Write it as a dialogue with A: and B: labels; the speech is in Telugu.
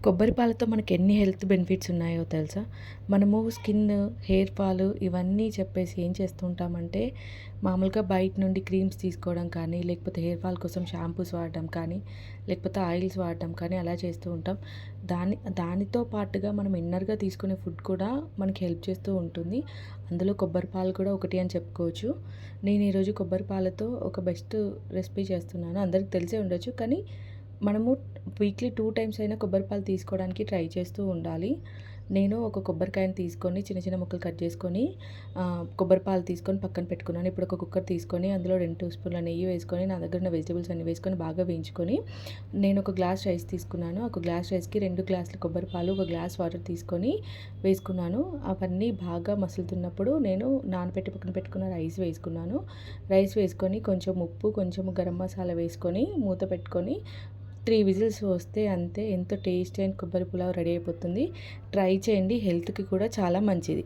A: కొబ్బరి పాలతో మనకి ఎన్ని హెల్త్ బెనిఫిట్స్ ఉన్నాయో తెలుసా? మనము స్కిన్, హెయిర్ ఫాల్ ఇవన్నీ చెప్పేసి ఏం చేస్తూ ఉంటామంటే, మామూలుగా బయట నుండి క్రీమ్స్ తీసుకోవడం కానీ, లేకపోతే హెయిర్ ఫాల్ కోసం షాంపూస్ వాడడం కానీ, లేకపోతే ఆయిల్స్ వాడడం కానీ అలా చేస్తూ ఉంటాం. దానితో పాటుగా మనం ఇన్నర్‌గా తీసుకునే ఫుడ్ కూడా మనకి హెల్ప్ చేస్తూ ఉంటుంది. అందులో కొబ్బరి పాలు కూడా ఒకటి అని చెప్పుకోవచ్చు. నేను ఈరోజు కొబ్బరి పాలతో ఒక బెస్ట్ రెసిపీ చేస్తున్నాను. అందరికి తెలిసే ఉండొచ్చు. కానీ మనము వీక్లీ 2 టైమ్స్ అయినా కొబ్బరి పాలు తీసుకోవడానికి ట్రై చేస్తూ ఉండాలి. నేను ఒక కొబ్బరికాయని తీసుకొని చిన్న చిన్న ముక్కలు కట్ చేసుకొని కొబ్బరి పాలు తీసుకొని పక్కన పెట్టుకున్నాను. ఇప్పుడు ఒక కుక్కర్ తీసుకొని అందులో 2 టీ స్పూన్ల నెయ్యి వేసుకొని, నా దగ్గర ఉన్న వెజిటబుల్స్ అన్నీ వేసుకొని బాగా వేయించుకొని, నేను ఒక గ్లాస్ రైస్ తీసుకున్నాను. ఒక గ్లాస్ రైస్‌కి 2 గ్లాసుల కొబ్బరి పాలు, ఒక గ్లాస్ వాటర్ తీసుకొని వేసుకున్నాను. అవన్నీ బాగా మసులుతున్నప్పుడు నేను నానబెట్టి పక్కన పెట్టుకున్న రైస్ వేసుకున్నాను. రైస్ వేసుకొని కొంచెం ఉప్పు, కొంచెం గరం మసాలా వేసుకొని మూత పెట్టుకొని 3 విజిల్స్ వస్తే అంతే. ఎంతో టేస్టీ అయిన కొబ్బరి పులావ్ రెడీ అయిపోతుంది. ట్రై చేయండి. హెల్త్‌కి కూడా చాలా మంచిది.